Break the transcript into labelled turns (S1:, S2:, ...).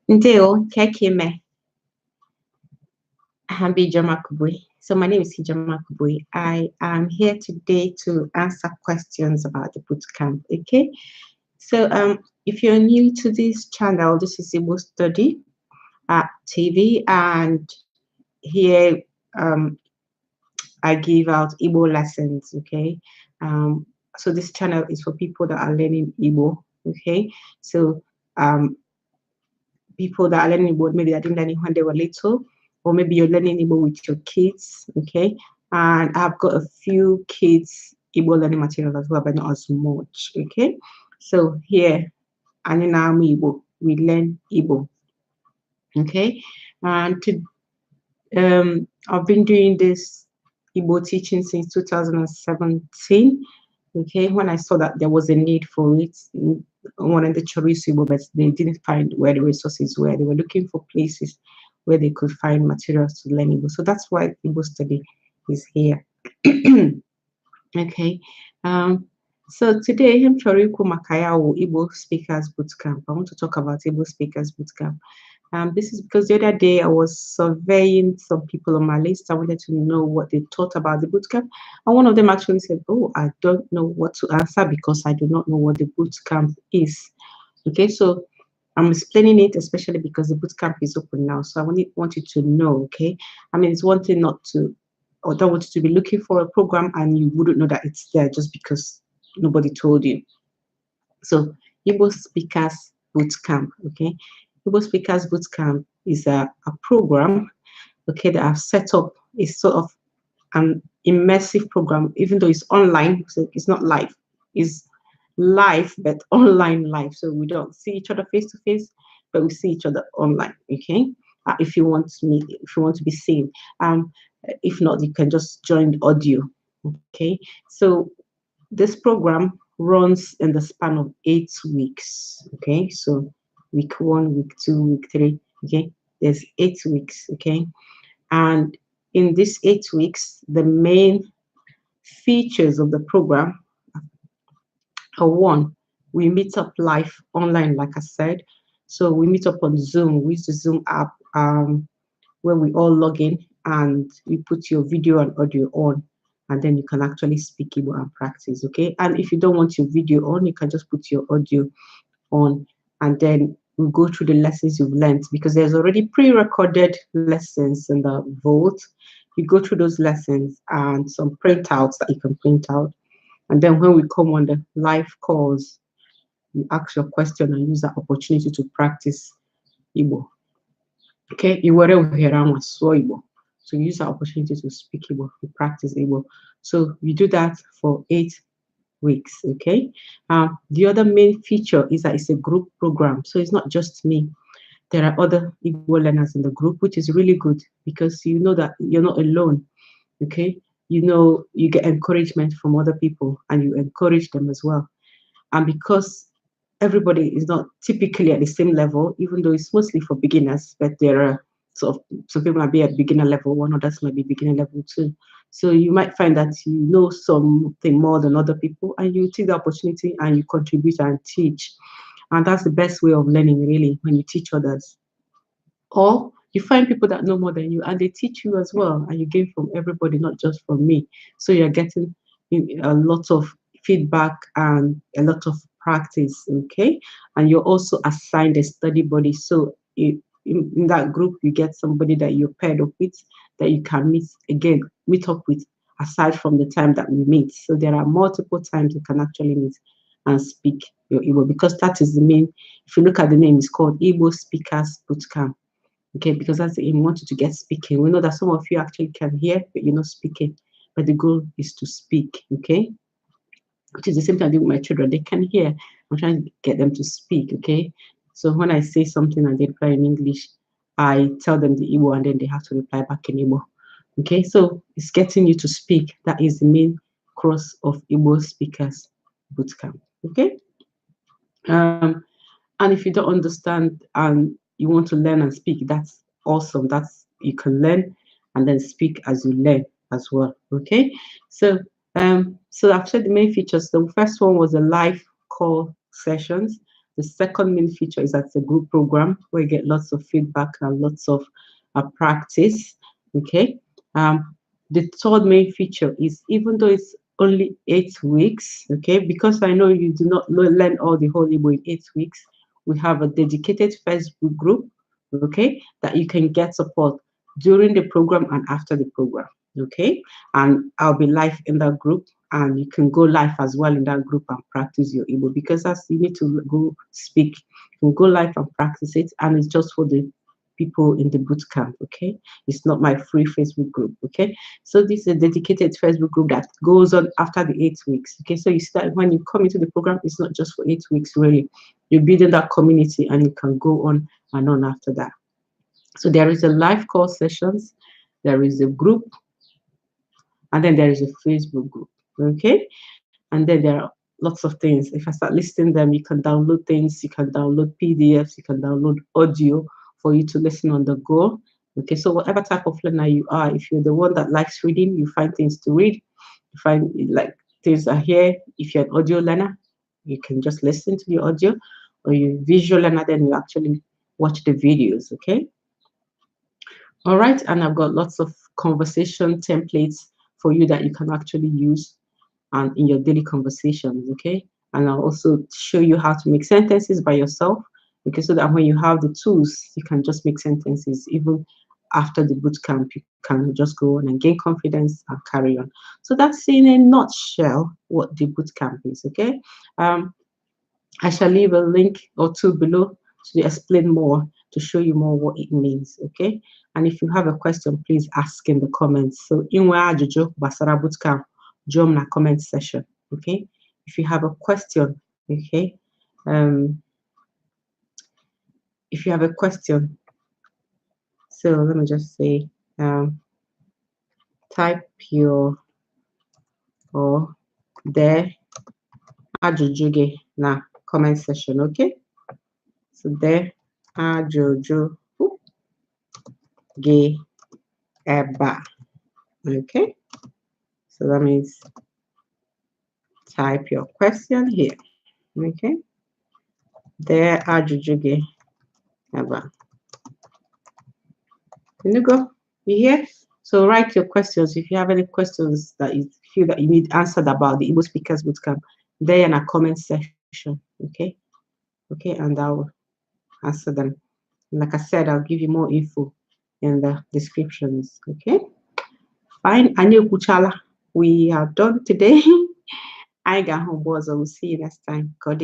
S1: Ndeo Kekime Hambijama Kubui. So my name is Hijama Kubui. I am here today to answer questions about the bootcamp. Okay. So if you're new to this channel, this is Igbo Study TV, and here I give out Igbo lessons. Okay. So this channel is for people that are learning Igbo. Okay. So people that are learning Igbo, maybe they didn't learn it when they were little, or maybe you're learning Igbo with your kids, okay? And I've got a few kids Igbo learning material as well, but not as much, okay? So here, Anina Igbo, we learn Igbo, okay? And I've been doing this Igbo teaching since 2017, okay? When I saw that there was a need for it, one of the Chorizo Igbo, but they didn't find where the resources were. They were looking for places where they could find materials to learn Igbo. So that's why Igbo Study is here. Okay. So today, I'm Choriku Makayawo Igbo Speakers Bootcamp. I want to talk about Igbo Speakers Bootcamp. This is because the other day I was surveying some people on my list. I wanted to know what they thought about the bootcamp. And one of them actually said, oh, I don't know what to answer because I do not know what the bootcamp is. Okay, so I'm explaining it, especially because the bootcamp is open now. So I want you to know, okay? I mean, it's one thing not to, or don't want you to be looking for a program and you wouldn't know that it's there just because nobody told you. So Igbo Speakers Bootcamp, okay? Igbo Speakers Bootcamp is a program, okay, that I've set up. It's sort of an immersive program, even though it's online, so it's not live. It's live, but online live. So we don't see each other face to face, but we see each other online, okay? If you want to be seen. If not, you can just join the audio, okay? So this program runs in the span of 8 weeks, okay? So week 1, week 2, week 3, okay? There's 8 weeks, okay? And in these 8 weeks, the main features of the program are: 1, we meet up live online, like I said. So we meet up on Zoom. We use the Zoom app where we all log in and you put your video and audio on, and then you can actually speak Igbo and practice, okay? And if you don't want your video on, you can just put your audio on, and then we go through the lessons you've learned, because there's already pre-recorded lessons in the Vault. You go through those lessons and some printouts that you can print out. And then when we come on the live calls, you ask your question and use that opportunity to practice Igbo. Okay, so use that opportunity to speak Igbo, to practice Igbo. So we do that for 8 weeks, okay? The other main feature is that it's a group program. So it's not just me. There are other Igbo learners in the group, which is really good because you know that you're not alone, okay? You know, you get encouragement from other people and you encourage them as well. And because everybody is not typically at the same level, even though it's mostly for beginners, but there are sort of, some people might be at beginner level 1, others might be beginner level 2. So you might find that you know something more than other people and you take the opportunity and you contribute and teach. And that's the best way of learning, really, when you teach others. Or you find people that know more than you and they teach you as well, and you gain from everybody, not just from me. So you're getting a lot of feedback and a lot of practice, okay? And you're also assigned a study buddy. So in that group, you get somebody that you're paired up with, that you can meet up with, aside from the time that we meet. So there are multiple times you can actually meet and speak your Igbo, because that is the main, if you look at the name, it's called Igbo Speakers Bootcamp. Okay, because that's the aim. We want you to get speaking. We know that some of you actually can hear, but you're not speaking. But the goal is to speak, okay? Which is the same thing I do with my children. They can hear. I'm trying to get them to speak, okay? So when I say something and they reply in English, I tell them the Igbo and then they have to reply back in Igbo. Okay, so it's getting you to speak. That is the main course of Igbo Speakers Bootcamp, okay? And if you don't understand and you want to learn and speak, that's awesome. You can learn and then speak as you learn as well. Okay. So so I've said the main features. The first one was the live call sessions. The second main feature is that it's a group program where you get lots of feedback and lots of practice. Okay. The third main feature is, even though it's only 8 weeks, okay, because I know you do not learn all the whole Igbo in 8 weeks, we have a dedicated Facebook group, okay, that you can get support during the program and after the program, okay. And I'll be live in that group, and you can go live as well in that group and practice your Igbo, because as you need to go speak, you can go live and practice it, and it's just for the people in the boot camp, okay. It's not my free Facebook group, okay. So this is a dedicated Facebook group that goes on after the 8 weeks, okay. So you start, when you come into the program, it's not just for 8 weeks, really. You're building that community, and you can go on and on after that. So there is a live call sessions, there is a group, and then there is a Facebook group, okay. And then there are lots of things. If I start listing them, you can download things, you can download PDFs, you can download audio for you to listen on the go. Okay, so whatever type of learner you are, if you're the one that likes reading, you find things to read, you find like things are here. If you're an audio learner, you can just listen to the audio, or you visual learner, then you actually watch the videos, okay? All right, and I've got lots of conversation templates for you that you can actually use and in your daily conversations, okay? And I'll also show you how to make sentences by yourself, okay, so that when you have the tools, you can just make sentences. Even after the boot camp, you can just go on and gain confidence and carry on. So that's in a nutshell what the boot camp is, okay? I shall leave a link or two below to explain more, to show you more what it means, okay? And if you have a question, please ask in the comments. So inwe ajụjụ gbasara bootcamp, jụọ m na comment section, okay? If you have a question, okay? If you have a question, so let me just say, type your or there ajụjụ gị na comment section, okay? So there ajụjụ gị ebe a, okay? So that means type your question here, okay? There ajụjụ gị ebe a. Can you go? You hear? So write your questions. If you have any questions that you feel that you need answered about the Igbo Speakers Bootcamp, there in a comment section, okay? Okay, and I'll answer them. And like I said, I'll give you more info in the descriptions, okay? Fine, Anya Kuchala, we are done today. I got home, boys. I will see you next time. God.